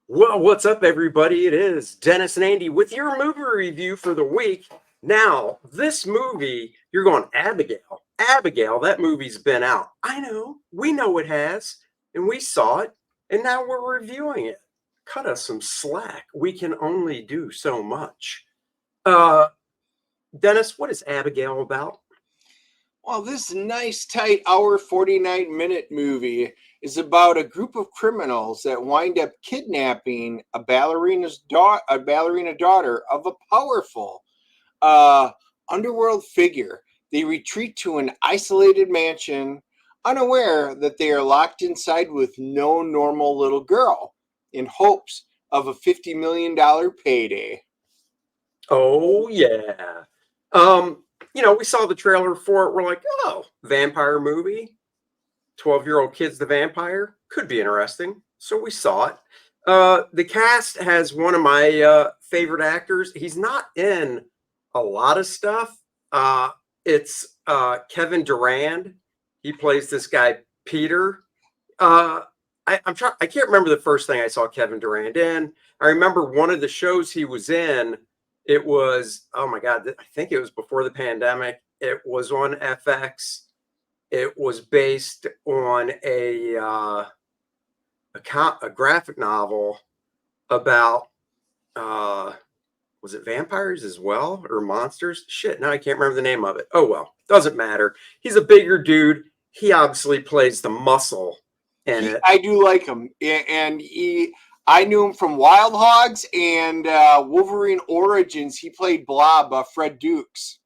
Well, what's up, everybody? It is Dennis and Andy with your movie review for the week. Now, this movie, you're going, Abigail. Abigail, that movie's been out. I know, we know it has, and we saw it, and now we're reviewing it. Cut us some slack. We can only do so much. Uh, Dennis, what is Abigail about? Well, this nice, tight hour 49-minute movie is about a group of criminals that wind up kidnapping a ballerina daughter of a powerful uh, underworld figure. They retreat to an isolated mansion, unaware that they are locked inside with no normal little girl, in hopes of a $50 million payday. Oh, yeah. We saw the trailer for it. We're like, oh, vampire movie. 12-year-old kid's the vampire could be interesting, so we saw it. The cast has one of my favorite actors. He's not in a lot of stuff. It's Kevin Durand. He plays this guy Peter. uh, I can't remember the first thing I saw Kevin Durand in. I remember one of the shows he was in. It was, oh my god, I think it was before the pandemic. It was on FX. It was based on a graphic novel about uh, was it vampires as well or monsters? Shit, now I can't remember the name of it. Oh well, doesn't matter. He's a bigger dude. He obviously plays the muscle in it. I do like him, and I knew him from Wild Hogs and Wolverine Origins. He played Blob, Fred Dukes.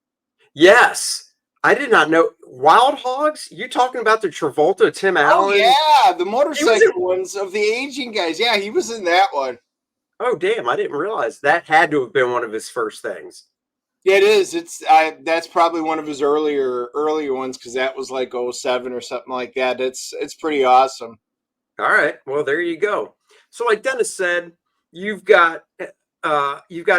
Yes, I did not know Wild Hogs. You talking about the Travolta Tim Oh Allen? yeah, the He was in. motorcycle ones of the aging guys. Yeah, he was in that one. Oh damn, I didn't realize that had to have been one of his first things. Yeah, it is. That's probably one of his earlier ones because that was like '07 or something like that. It's pretty awesome. All right. Well, there you go. So, like Dennis said, you've got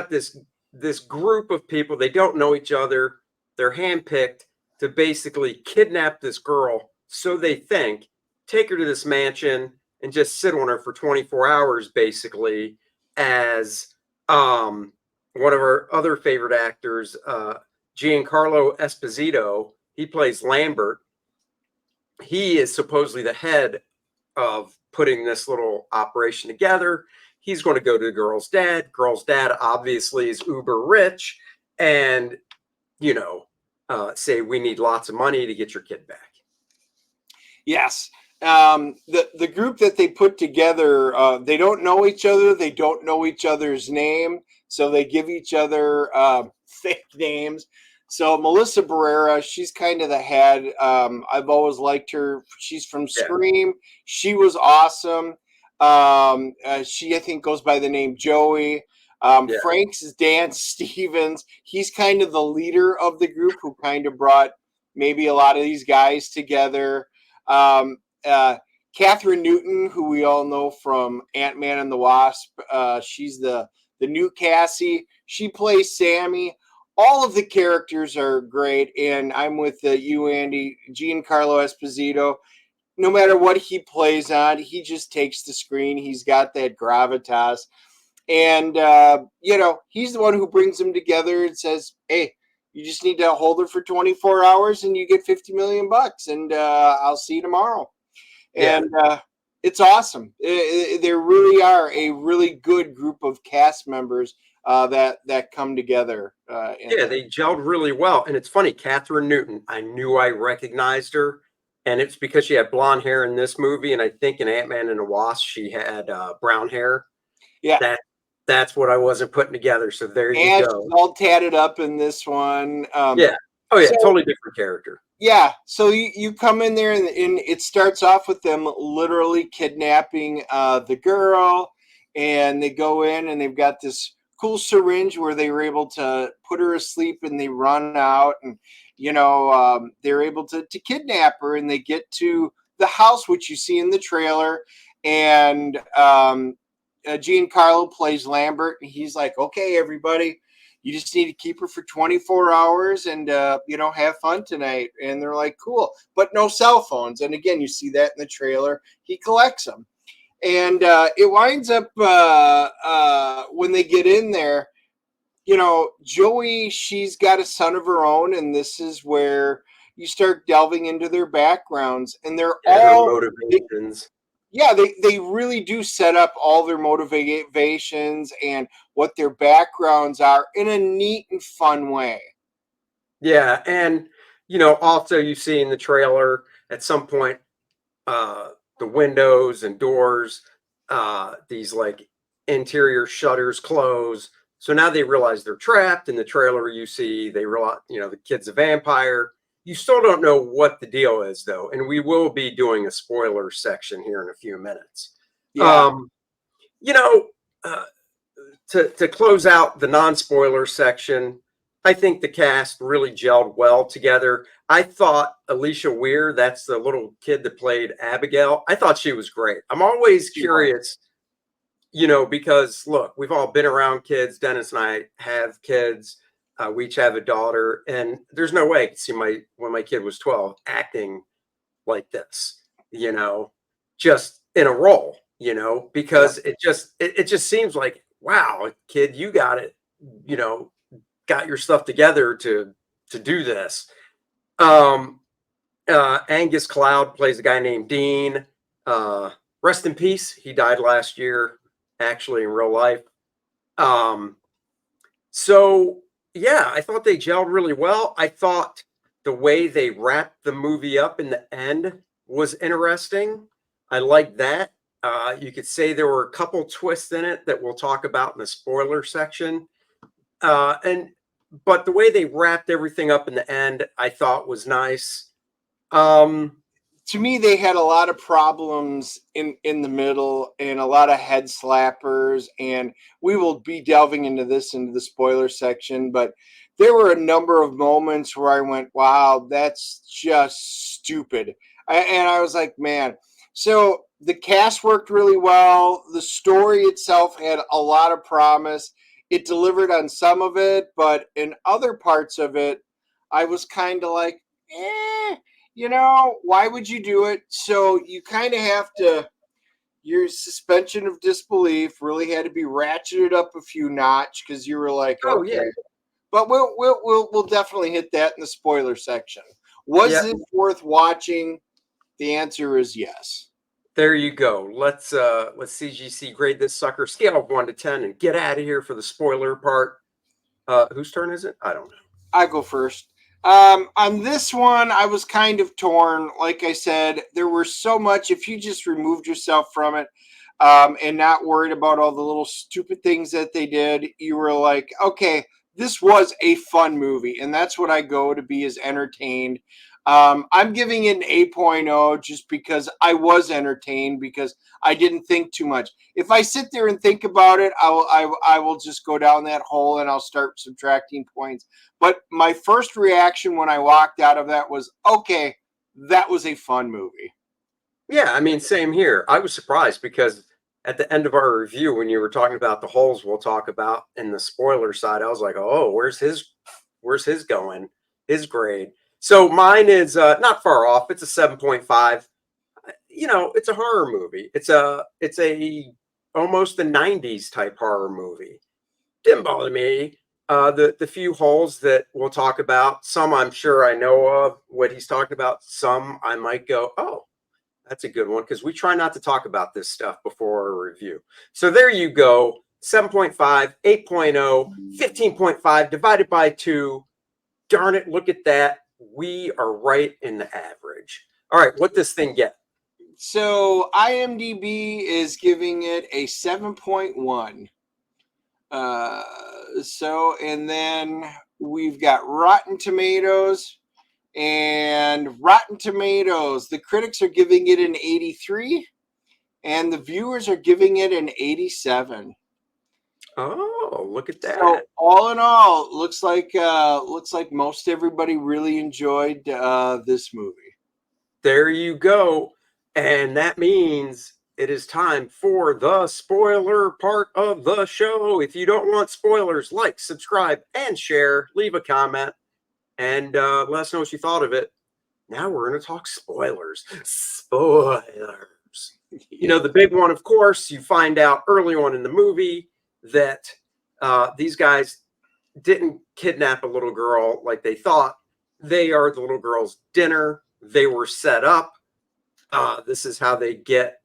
this group of people. They don't know each other. They're handpicked to basically kidnap this girl. So they think, take her to this mansion and just sit on her for 24 hours, basically, as one of our other favorite actors, Giancarlo Esposito. He plays Lambert. He is supposedly the head of putting this little operation together. He's going to go to the girl's dad. Girl's dad obviously is uber rich, and you know, say we need lots of money to get your kid back. Yes. The group that they put together, they don't know each other. They don't know each other's name, so they give each other fake names. So Melissa Barrera, she's kind of the head. I've always liked her. She's from Yeah, Scream. She was awesome. She, I think, goes by the name Joey. yeah, Frank's is Dan Stevens. He's kind of the leader of the group who kind of brought maybe a lot of these guys together. Um, uh, Catherine Newton, who we all know from Ant-Man and the Wasp, she's the new Cassie. She plays Sammy. All of the characters are great, and I'm with you, Andy. Giancarlo Esposito. No matter what he plays on, he just takes the screen. He's got that gravitas, and he's the one who brings them together and says, "Hey, you just need to hold her for 24 hours, and you get $50 million, and I'll see you tomorrow." yeah, And it's awesome. There really are a really good group of cast members that come together. yeah. They gelled really well, and it's funny. Catherine Newton. I knew I recognized her, and it's because she had blonde hair in this movie, and I think in Ant Man and the Wasp she had brown hair. Yeah, That that's what I wasn't putting together. So there you and she's go. all tatted up in this one. Yeah. Oh yeah, So totally different character. yeah, so you come in there and it starts off with them literally kidnapping the girl, and they go in and they've got this cool syringe where they were able to put her asleep and they run out, and they're able to kidnap her, and they get to the house which you see in the trailer, and Giancarlo plays Lambert, and he's like, "Okay, everybody, you just need to keep her for 24 hours and have fun tonight." And they're like, "Cool," but no cell phones. And again, you see that in the trailer. He collects them, And it winds up when they get in there, you know, Joey, she's got a son of her own, and this is where you start delving into their backgrounds, and they're and her all, motivations. yeah, they really do set up all their motivations and what their backgrounds are in a neat and fun way. Yeah, and also you see in the trailer at some point uh the windows and doors, these like interior shutters close. So now they realize they're trapped. In the trailer, you see they realize, the kid's a vampire. You still don't know what the deal is though, and we will be doing a spoiler section here in a few minutes. Yeah. Um, you know, uh, to close out the non-spoiler section, I think the cast really gelled well together. I thought Alicia Weir, that's the little kid that played Abigail, I thought she was great. I'm always She was. curious, because look, we've all been around kids. Dennis and I have kids. We each have a daughter, and there's no way I could see when my kid was 12 acting like this, just in a role, Yep. because it just seems like, wow, kid, you got it, you know, got your stuff together to do this. Um Angus Cloud plays a guy named Dean. Uh Rest in peace. He died last year, actually, in real life. Um so yeah, I thought they gelled really well. I thought the way they wrapped the movie up in the end was interesting. I like that. You could say there were a couple twists in it that we'll talk about in the spoiler section. And but the way they wrapped everything up in the end, I thought was nice. Um, To me, they had a lot of problems in the middle and a lot of head slappers, and we will be delving into the spoiler section, but there were a number of moments where I went, wow, that's just stupid. And I was like, man. So the cast worked really well. The story itself had a lot of promise. It delivered on some of it, but in other parts of it, I was kind of like, eh, why would you do it? So you kind of have to, your suspension of disbelief really had to be ratcheted up a few notch because you were like, oh okay. yeah, But we'll definitely hit that in the spoiler section. Was yeah. it worth watching? The answer is yes. There you go. Let's CGC grade this sucker scale of 1 to 10 and get out of here for the spoiler part. Whose turn is it? I don't know. I go first. On this one, I was kind of torn. Like I said, there were so much. If you just removed yourself from it, and not worried about all the little stupid things that they did, you were like, okay, this was a fun movie, and that's what I go to be as entertained. I'm giving it an 8.0 just because I was entertained because I didn't think too much. If I sit there and think about it, I will just go down that hole and I'll start subtracting points. But my first reaction when I walked out of that was, okay, that was a fun movie. Yeah, I mean, same here. I was surprised because at the end of our review, when you were talking about the holes we'll talk about in the spoiler side, I was like, oh, where's his going? His grade. So mine is not far off. It's a 7.5. It's a horror movie. It's a almost a 90s type horror movie. Didn't bother me. The few holes that we'll talk about, some I'm sure I know of what he's talking about. Some I might go, oh, that's a good one, because we try not to talk about this stuff before a review. So there you go. 7.5, 8.0, 15.5 divided by 2. Darn it, look at that. We are right in the average. All right, what this thing get? So IMDb is giving it a 7.1. And then we've got Rotten Tomatoes. And Rotten Tomatoes, the critics are giving it an 83, and the viewers are giving it an 87. Oh, look at So that. all in all, looks like most everybody really enjoyed this movie. There you go. And that means it is time for the spoiler part of the show. If you don't want spoilers, like, subscribe, and share. Leave a comment and let us know what you thought of it. Now we're going to talk spoilers. Spoilers. The big one, of course, you find out early on in the movie that these guys didn't kidnap a little girl like they thought. They are the little girl's dinner. They were set up. This is how they get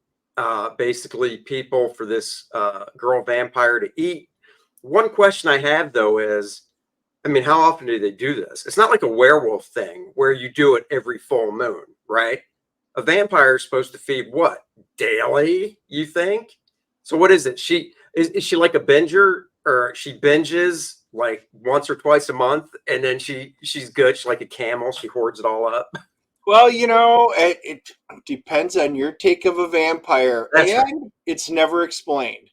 basically people for this girl vampire to eat. One question I have, though, is, I mean, how often do they do this? It's not like a werewolf thing where you do it every full moon, right? A vampire is supposed to feed what? Daily, you think? So what is it? Is she like a binger, or she binges like once or twice a month and then she's good. She's like a camel. She hoards it all up. Well, it depends on your take of a vampire, That's right. and it's never explained.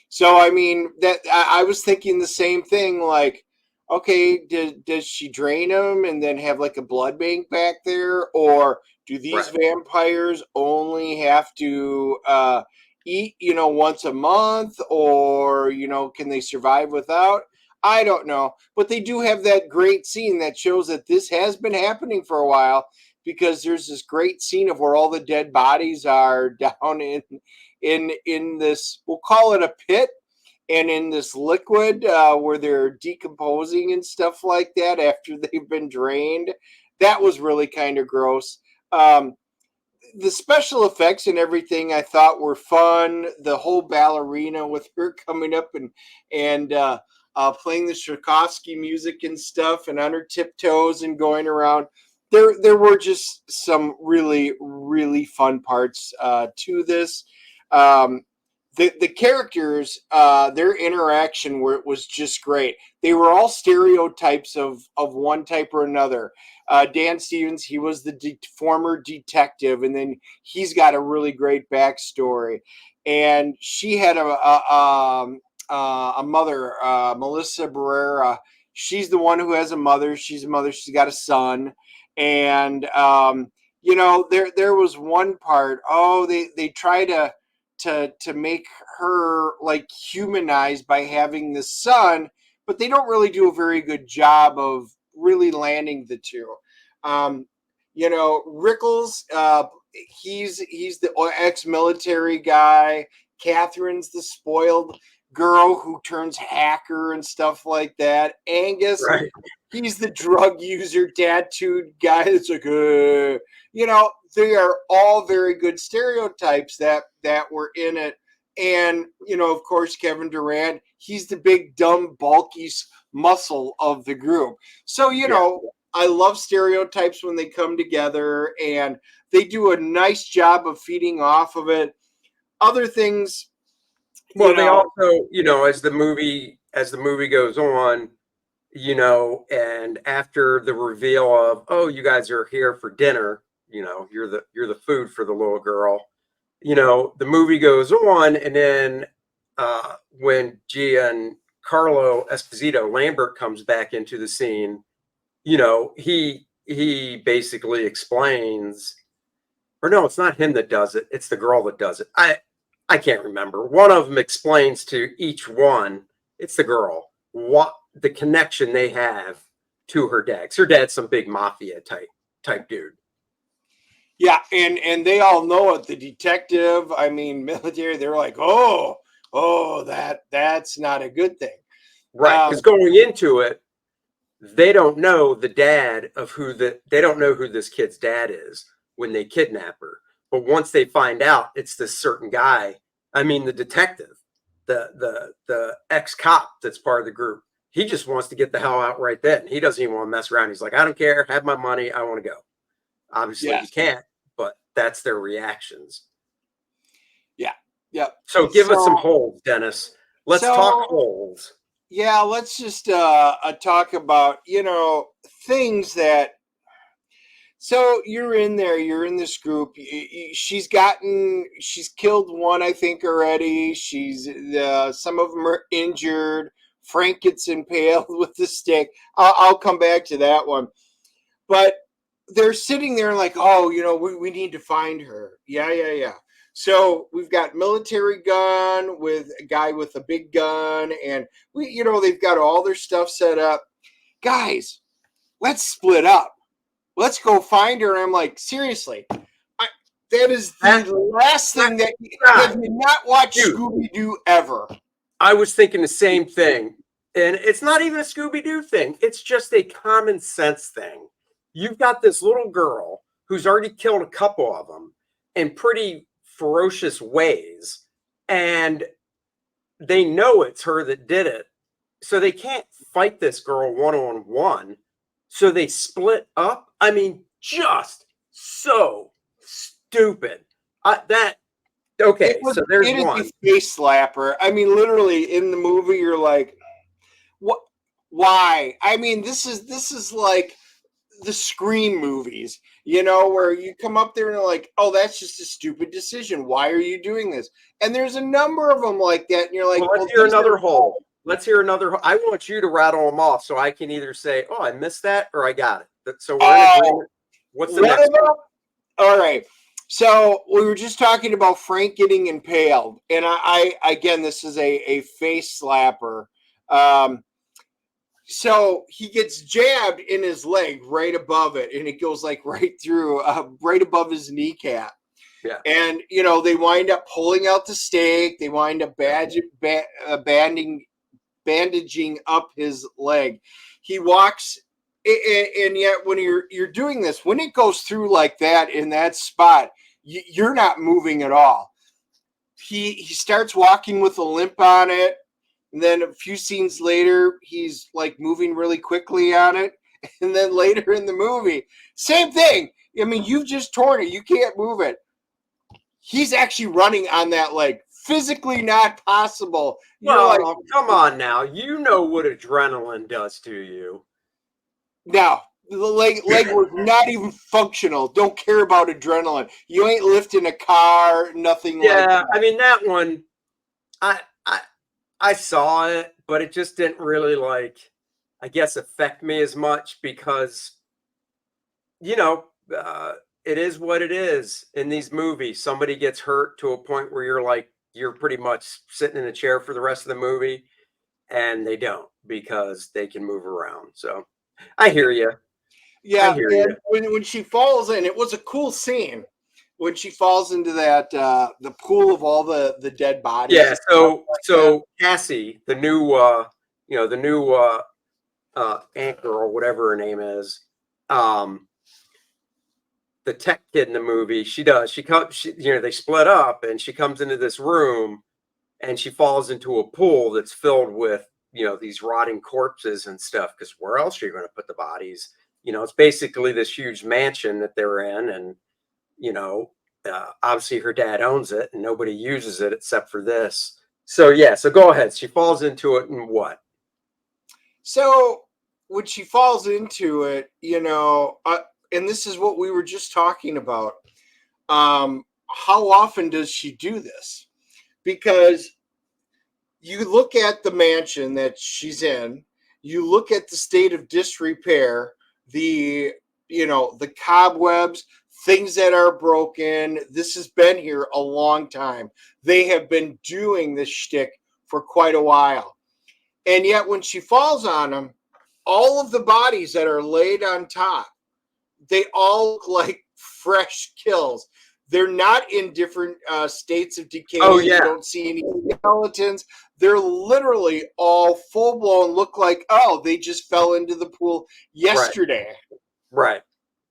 So, I mean, that I was thinking the same thing. Like, okay, does she drain them and then have like a blood bank back there, or do these Right. vampires only have to eat, once a month, or can they survive without? I don't know, but they do have that great scene that shows that this has been happening for a while, because there's this great scene of where all the dead bodies are down in this, we'll call it a pit, and in this liquid where they're decomposing and stuff like that after they've been drained. That was really kind of gross. The special effects and everything I thought were fun. The whole ballerina with her coming up and playing the Tchaikovsky music and stuff, and on her tiptoes and going around. There were just some really, really fun parts to this. Um, the characters, their interaction was just great. They were all stereotypes of one type or another. Dan Stevens, he was the former detective, and then he's got a really great backstory. And she had a mother, Melissa Barrera. She's the one who has a mother. She's a mother. She's got a son, and there was one part. Oh, they try to make her like humanized by having the son, but they don't really do a very good job of really landing the two. Rickles, he's the ex-military guy. Catherine's the spoiled girl who turns hacker and stuff like that. Angus, Right. he's the drug user, tattooed guy that's like, they are all very good stereotypes that were in it. And, of course, Kevin Durant, he's the big, dumb, bulky muscle of the group. So, I love stereotypes when they come together, and they do a nice job of feeding off of it. Other things, Well, they also, as the movie goes on, and after the reveal of, oh, you guys are here for dinner, you're the food for the little girl. The movie goes on, and then when Giancarlo Esposito Lambert comes back into the scene, he basically explains, or no, it's not him that does it, it's the girl that does it. I can't remember. One of them explains to each one, it's the girl, what the connection they have to her dad. 'Cause her dad's some big mafia type dude. Yeah, and they all know it. The detective, I mean, military, they're like, oh, that's not a good thing. Right. Because going into it, they don't know the dad of they don't know who this kid's dad is when they kidnap her. But once they find out it's this certain guy, I mean, the detective, the ex-cop that's part of the group, he just wants to get the hell out right then. He doesn't even want to mess around. He's like, I don't care. Have my money. I want to go. Obviously, you can't, but that's their reactions. Yeah. Yep. So give us some holes, Dennis. Let's talk holes. Yeah, let's just talk about, things that. So you're in there, you're in this group. She's killed one, I think, already. Some of them are injured. Frank gets impaled with the stick. I'll come back to that one. But they're sitting there like, oh, we need to find her. Yeah. So we've got military gun with a guy with a big gun, and they've got all their stuff set up. Guys, let's split up. Let's go find her. And I'm like, seriously, That is the last thing that have you not watched Scooby-Doo ever? I was thinking the same thing. And it's not even a Scooby-Doo thing. It's just a common sense thing. You've got this little girl who's already killed a couple of them in pretty ferocious ways. And they know it's her that did it. So they can't fight this girl one-on-one. So they split up. I mean, just so stupid. Okay, so there's one. It is a face slapper. I mean, literally in the movie, you're like, what? Why? I mean, this is like the Scream movies, where you come up there and you're like, oh, that's just a stupid decision. Why are you doing this? And there's a number of them like that, and you're like, let's hear another hole. Let's hear another. I want you to rattle them off so I can either say, oh, I missed that, or I got it. So we're in agreement. What's the next one? All right. So we were just talking about Frank getting impaled, and I again, this is a face slapper. So he gets jabbed in his leg right above it, and it goes like right through, right above his kneecap. Yeah. And they wind up pulling out the stake. They wind up bandaging up his leg. He walks, and yet when you're doing this, when it goes through like that in that spot, you're not moving at all. He starts walking with a limp on it, and then a few scenes later, he's like moving really quickly on it, and then later in the movie, same thing. I mean, you've just torn it. You can't move it. He's actually running on that leg. Physically not possible. Well, come on now. You know what adrenaline does to you. No, the leg was not even functional. Don't care about adrenaline. You ain't lifting a car, nothing like that. Yeah, I mean, that one, I saw it, but it just didn't really, I guess, affect me as much because, it is what it is in these movies. Somebody gets hurt to a point where you're pretty much sitting in a chair for the rest of the movie, and they don't because they can move around. So I hear you. Yeah, I hear you. When she falls in, it was a cool scene when she falls into that the pool of all the dead bodies. Yeah. So Cassie, the new Ant Girl, whatever her name is, the tech kid in the movie, they split up, and she comes into this room, and she falls into a pool that's filled with these rotting corpses and stuff, because where else are you going to put the bodies? It's basically this huge mansion that they're in, and obviously her dad owns it and nobody uses it except for this. So yeah, so go ahead. She falls into it, and what? So when she falls into it, and this is what we were just talking about. How often does she do this? Because you look at the mansion that she's in, you look at the state of disrepair, the cobwebs, things that are broken. This has been here a long time. They have been doing this shtick for quite a while. And yet when she falls on them, all of the bodies that are laid on top, they all look like fresh kills. They're not in different states of decay. Oh, yeah. You don't see any skeletons. They're literally all full blown, look like, oh, they just fell into the pool yesterday. Right.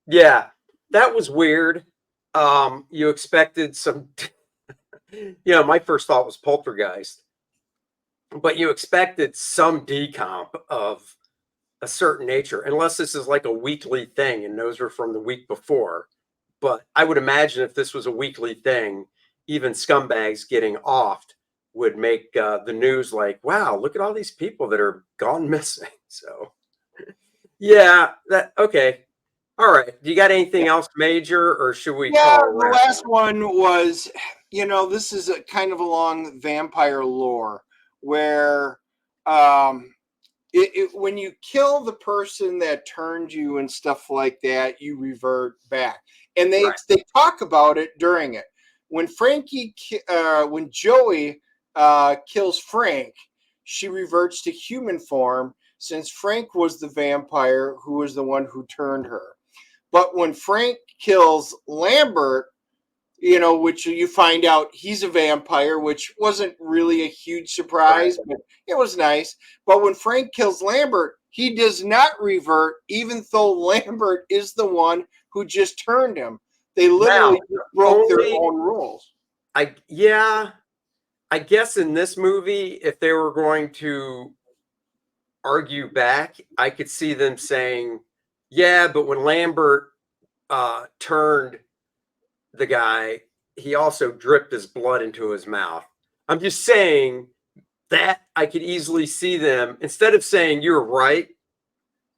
Yeah. That was weird. You expected some, my first thought was poltergeist, but you expected some decomp of a certain nature, unless this is like a weekly thing and those were from the week before. But I would imagine if this was a weekly thing, even scumbags getting offed would make the news like, wow, look at all these people that are gone missing. So yeah, okay. All right. Do you got anything else major, or should we call it? The last one was, this is a kind of along vampire lore where when you kill the person that turned you and stuff like that, you revert back. And they talk about it during it. When when Joey kills Frank, she reverts to human form, since Frank was the vampire who was the one who turned her. But when Frank kills Lambert, you know, which you find out he's a vampire, which wasn't really a huge surprise, but it was nice. But when Frank kills Lambert, he does not revert, even though Lambert is the one who just turned him. They literally broke their own rules. I guess in this movie, if they were going to argue back, I could see them saying, yeah, but when Lambert turned the guy, he also dripped his blood into his mouth. I'm just saying that I could easily see them, instead of saying, you're right,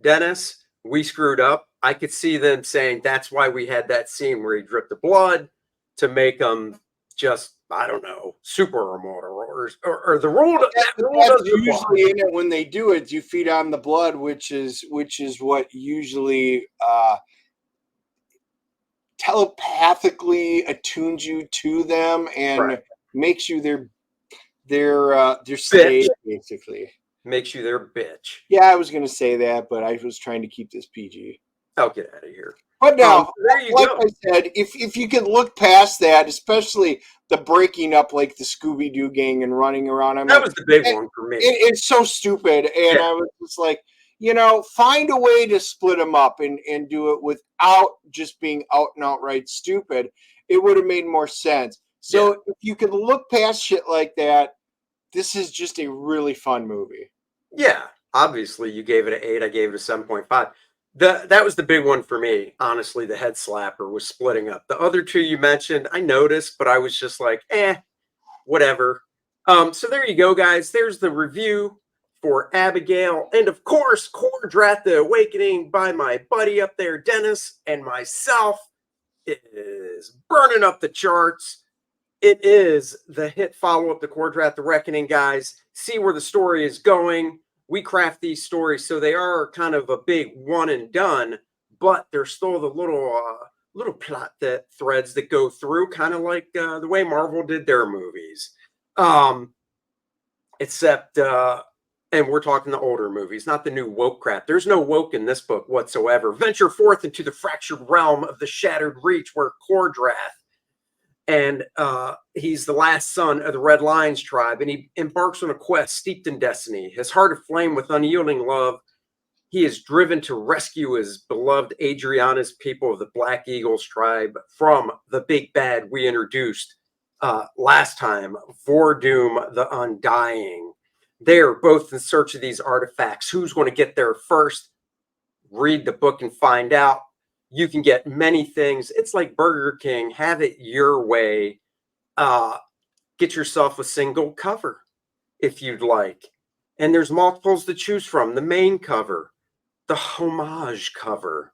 Dennis, we screwed up, I could see them saying that's why we had that scene where he dripped the blood to make him just, I don't know, super immortal or the rule. That's usually in it when they do it. You feed on the blood, which is what usually telepathically attunes you to them and makes you their slave, basically. Makes you their bitch. Yeah, I was going to say that, but I was trying to keep this PG. I'll get out of here. But now, like I said, if you could look past that, especially the breaking up like the Scooby-Doo gang and running around. That was the big one for me. It's so stupid. And I was just like, you know, find a way to split them up and do it without just being out and outright stupid. It would have made more sense. So if you could look past shit like that, this is just a really fun movie. Yeah, obviously you gave it an 8. I gave it a 7.5. That was the big one for me. Honestly, the head slapper was splitting up. The other two you mentioned, I noticed, but I was just like, whatever. So there you go, guys. There's the review for Abigail. And of course, KOR-DRATH, The Awakening by my buddy up there, Dennis, and myself. It is burning up the charts. It is the hit follow-up to KOR-DRATH, The Reckoning, guys. See where the story is going. We craft these stories so they are kind of a big one and done, but there's still the little plot threads that go through, kind of like the way Marvel did their movies. Except, and we're talking the older movies, not the new woke crap. There's no woke in this book whatsoever. Venture forth into the fractured realm of the Shattered Reach, where KOR-DRATH, and he's the last son of the Red Lions tribe, and he embarks on a quest steeped in destiny. His heart aflame with unyielding love, he is driven to rescue his beloved Adriana's people of the Black Eagles tribe from the big bad we introduced last time, Vordoom the Undying. They're both in search of these artifacts. Who's going to get there first? Read the book and find out. You can get many things. It's like Burger King. Have it your way. Get yourself a single cover if you'd like. And there's multiples to choose from. The main cover, the homage cover.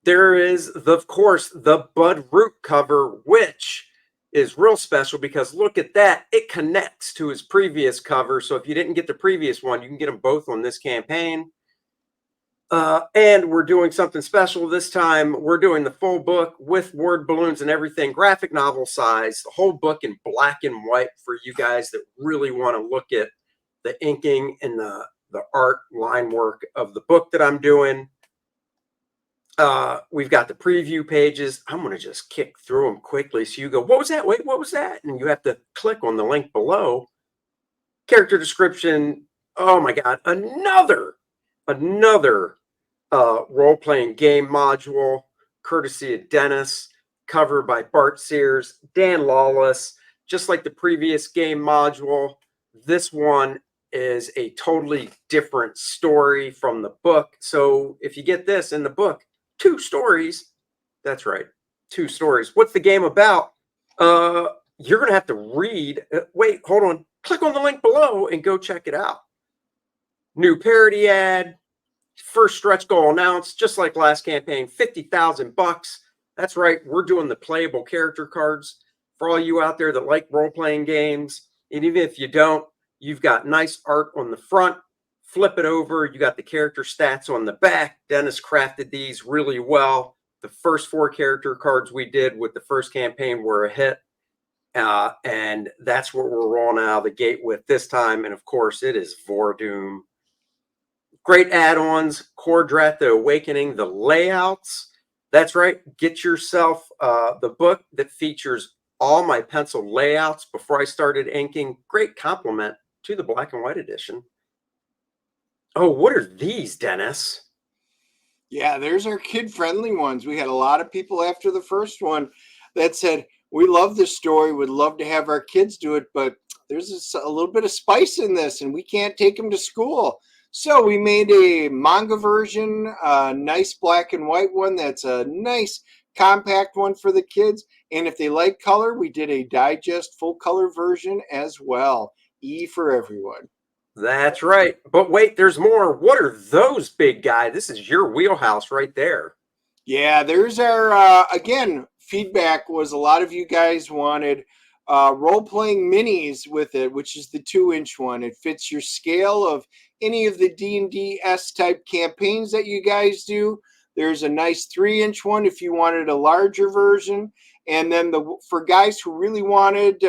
There is, of course, the Bud Root cover, which is real special because look at that. It connects to his previous cover. So if you didn't get the previous one, you can get them both on this campaign. And we're doing something special this time. We're doing the full book with word balloons and everything, graphic novel size, the whole book in black and white for you guys that really want to look at the inking and the art line work of the book that I'm doing. We've got the preview pages. I'm going to just kick through them quickly. So you go, what was that? Wait, what was that? And you have to click on the link below. Character description. Oh my God. Another role-playing game module, courtesy of Dennis, cover by Bart Sears, Dan Lawless. Just like the previous game module, this one is a totally different story from the book. So if you get this in the book, 2 stories. That's right, 2 stories. What's the game about? You're going to have to read. Wait, hold on. Click on the link below and go check it out. New parody ad. First stretch goal announced, just like last campaign, $50,000. That's right. We're doing the playable character cards for all you out there that like role-playing games. And even if you don't, you've got nice art on the front. Flip it over. You got the character stats on the back. Dennis crafted these really well. The first 4 character cards we did with the first campaign were a hit. And that's what we're rolling out of the gate with this time. And of course, it is Vordoom. Great add-ons, KOR-DRATH, The Awakening, the layouts. That's right. Get yourself the book that features all my pencil layouts before I started inking. Great compliment to the black and white edition. Oh, what are these, Dennis? Yeah, there's our kid-friendly ones. We had a lot of people after the first one that said, we love this story, would love to have our kids do it, but there's a little bit of spice in this and we can't take them to school. So we made a manga version, a nice black and white one that's a nice compact one for the kids. And if they like color, we did a digest full color version as well. E for everyone. That's right. But wait, there's more. What are those big guys? This is your wheelhouse right there. Yeah, there's our, again, feedback was a lot of you guys wanted role-playing minis with it, which is the 2-inch one. It fits your scale of any of the D&D-S type campaigns that you guys do. There's a nice 3-inch one if you wanted a larger version. And then for guys who really wanted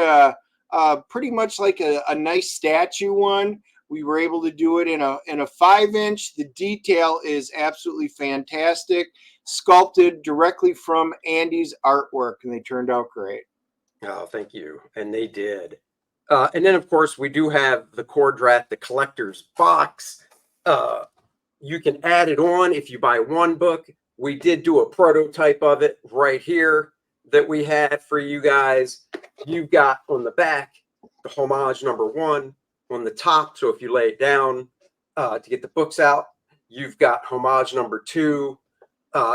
pretty much like a nice statue one, we were able to do it in a 5-inch. The detail is absolutely fantastic, sculpted directly from Andy's artwork, and they turned out great. Oh, thank you. And they did. And then, of course, we do have the KOR-DRATH, the collector's box. You can add it on if you buy one book. We did do a prototype of it right here that we had for you guys. You've got on the back the homage #1 on the top. So if you lay it down to get the books out, you've got homage #2.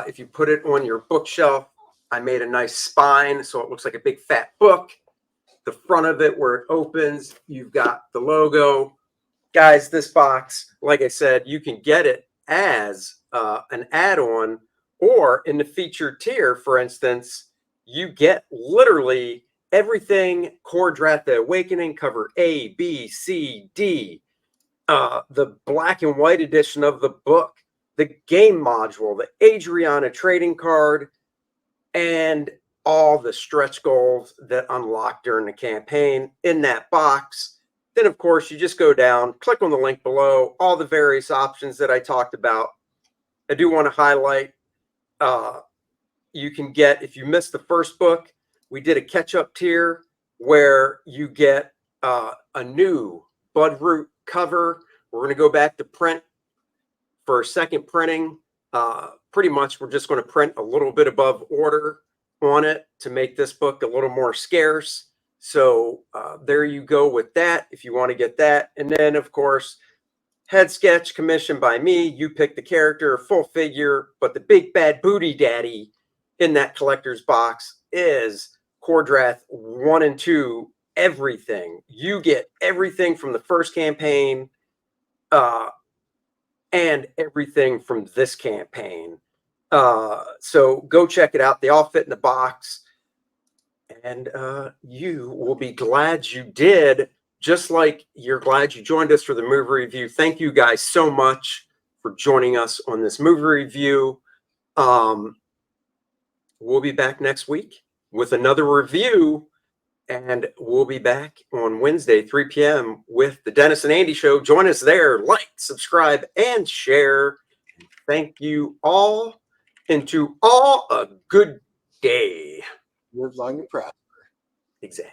If you put it on your bookshelf, I made a nice spine so it looks like a big fat book. The front of it where it opens, you've got the logo. Guys, this box, like I said, you can get it as an add-on, or in the featured tier, for instance, you get literally everything KOR-DRATH The Awakening, cover A, B, C, D, the black and white edition of the book, the game module, the Adriana trading card, and all the stretch goals that unlock during the campaign in that box. Then, of course, you just go down, click on the link below, all the various options that I talked about. I do want to highlight, you can get, if you missed the first book, we did a catch-up tier where you get a new Budroot cover. We're going to go back to print for a second printing. Pretty much we're just going to print a little bit above order on it to make this book a little more scarce. So there you go with that if you want to get that. And then, of course, head sketch commissioned by me. You pick the character, full figure, but the big bad booty daddy in that collector's box is KOR-DRATH 1 and 2, everything. You get everything from the first campaign and everything from this campaign. So go check it out. They all fit in the box. And you will be glad you did, just like you're glad you joined us for the movie review. Thank you guys so much for joining us on this movie review. We'll be back next week with another review, and we'll be back on Wednesday, 3 p.m. with the Dennis and Andy Show. Join us there. Like, subscribe, and share. Thank you all, and to all a good day. Live long and prosper. Exactly.